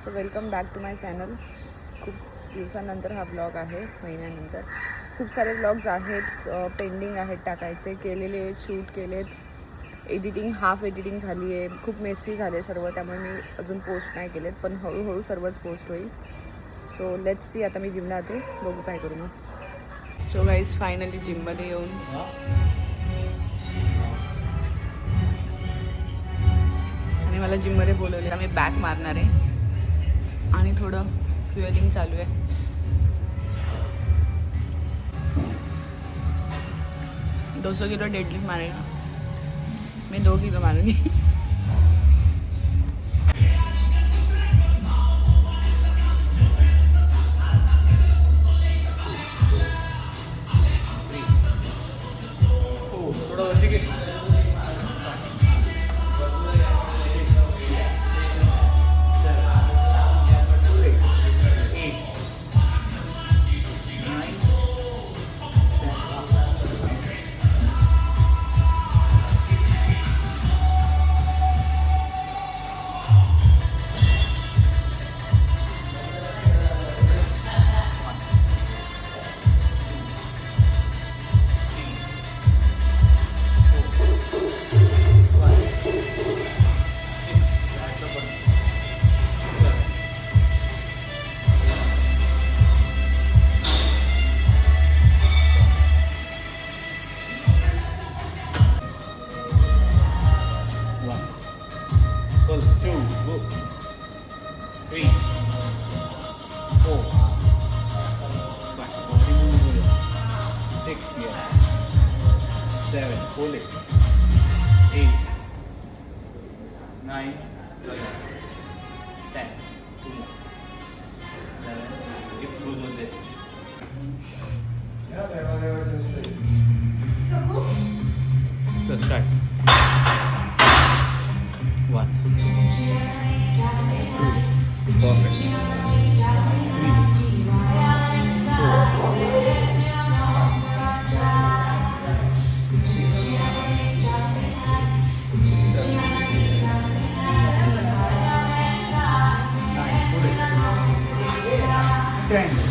So welcome back to my channel. खूप दिवसानंतर हा ब्लॉग आहे, महिन्यानंतर. खूप सारे ब्लॉग्स आहेत, पेंडिंग आहेत टाकायचे, केलेले शूट केलेत, एडिटिंग हाफ एडिटिंग झाली आहे, खूप मेसी झाले सर्व, त्यामुळे मी अजून पोस्ट नाही केलेत, पण हळूहळू सर्वच पोस्ट होईल. So let's see. आता मी जिमला जाते, बघू काय करू मग. सो गाईज फायनली जिममध्ये येऊन आणि मला जिममध्ये बोलवले. मी बॅक मारणार आहे आणि थोडं फ्युएलिंग चालू आहे. 200 किलो डेडलिफ्ट मारेगा, मैं 2 किलो मारूंगी. So start. 1, 2, perfect. 10.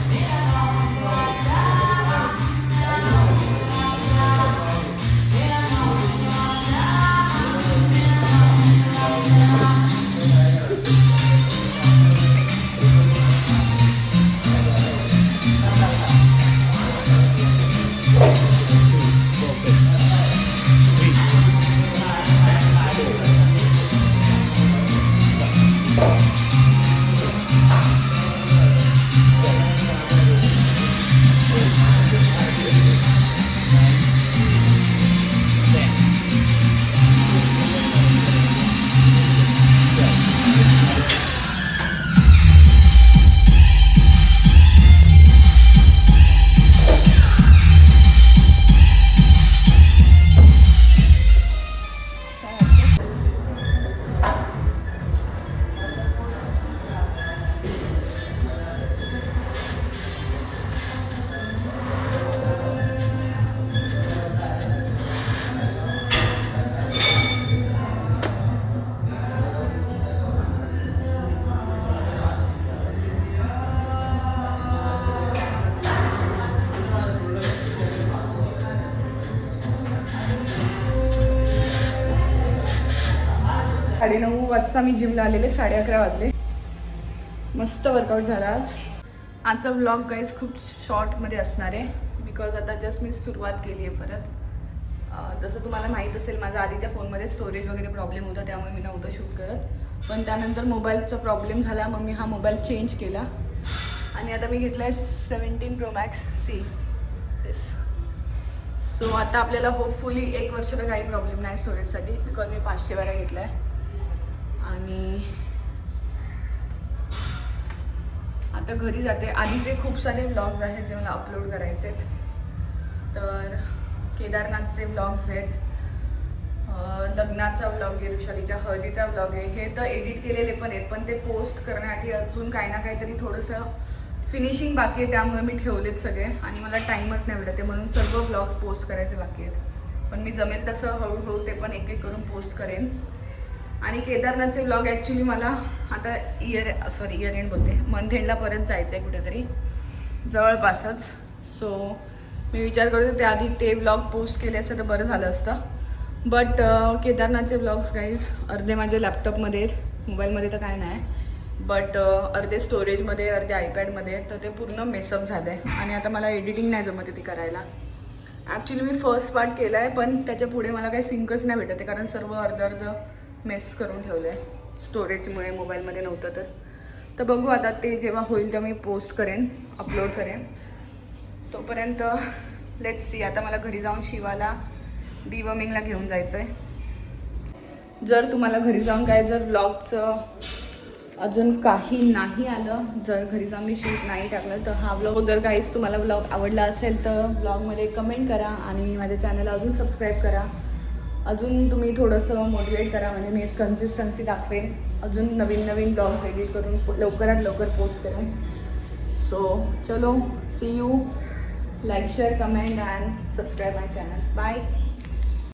साडे 9 वाजता मी जिमला आलेले, 11:30 वाजले. मस्त वर्कआउट झाला आज. आजचा व्लॉग गाईज खूप शॉर्टमध्ये असणार आहे, बिकॉज आता जस्ट मी सुरुवात केली आहे परत. जसं तुम्हाला माहीत असेल, माझ्या आधीच्या फोनमध्ये स्टोरेज वगैरे प्रॉब्लेम होता, त्यामुळे मी नव्हतं शूट करत. पण त्यानंतर मोबाईलचा प्रॉब्लेम झाला, मग मी हा मोबाईल चेंज केला आणि आता मी घेतला आहे 17 Pro Max C. सो आता आपल्याला होपफुली 1 वर्ष तर काही प्रॉब्लेम नाही स्टोरेजसाठी, बिकॉज मी 512 घेतला आहे. आणि आता घरी जाते. आधीचे खूप सारे व्लॉग्स आहेत जे मला अपलोड करायचे आहेत. तर केदारनाथचे व्लॉग्स आहेत, लग्नाचा व्लॉग आहे, ऋषालीच्या हळदीचा व्लॉग आहे. हे तर एडिट केलेले पण आहेत, पण ते पोस्ट करण्यासाठी अजून काही ना काहीतरी थोडंसं फिनिशिंग बाकी आहे, त्यामुळे मी ठेवलेत सगळे. आणि मला टाईमच नाही भेटत आहे, म्हणून सर्व व्लॉग्स पोस्ट करायचे बाकी आहेत. पण मी जमेल तसं हळूहळू ते पण एक एक करून पोस्ट करेन. आणि केदारनाथचे व्लॉग ॲक्च्युली मला आता इयर एंड बोलते, मंथ एंडला परत जायचं आहे कुठेतरी जवळपासच. सो मी विचार करते त्याआधी ते व्लॉग पोस्ट केले असतं तर बरं झालं असतं. बट केदारनाथचे व्लॉग्स गाईज अर्धे माझ्या लॅपटॉपमध्ये आहेत, मोबाईलमध्ये तर काय नाही, बट अर्धे स्टोरेजमध्ये, अर्धे आयपॅडमध्ये, तर ते पूर्ण मेसअप झालं आहे आणि आता मला एडिटिंग नाही जमत ती करायला. ॲक्च्युली मी फर्स्ट पार्ट केला आहे, पण त्याच्या पुढे मला काही सिंकच नाही भेटत आहे, कारण सर्व अर्धं मेस करून ठेवलं आहे स्टोरेजमुळे, मोबाईलमध्ये नव्हतं तर बघू आता ते जेव्हा होईल तेव्हा मी पोस्ट करेन, अपलोड करेन. तोपर्यंत लेट्स सी. आता मला घरी जाऊन शिवाला डिवॉर्मिंगला घेऊन जायचं आहे. जर तुम्हाला घरी जाऊन काय जर व्लॉगचं अजून काही नाही आलं, जर घरी जाऊन मी शूट नाही टाकलं, तर हा व्लॉग जर काहीच तुम्हाला व्लॉग आवडला असेल तर व्लॉगमध्ये कमेंट करा आणि माझ्या चॅनलला अजून सबस्क्राईब करा. अजून तुम्ही थोडंसं मोटिवेट करा, म्हणजे मी एक कन्सिस्टन्सी दाखवेन, अजून नवीन ब्लॉग्स एडिट करून लवकरात लवकर पोस्ट करेन. सो चलो, see you. Like, share, comment and subscribe my channel. Bye.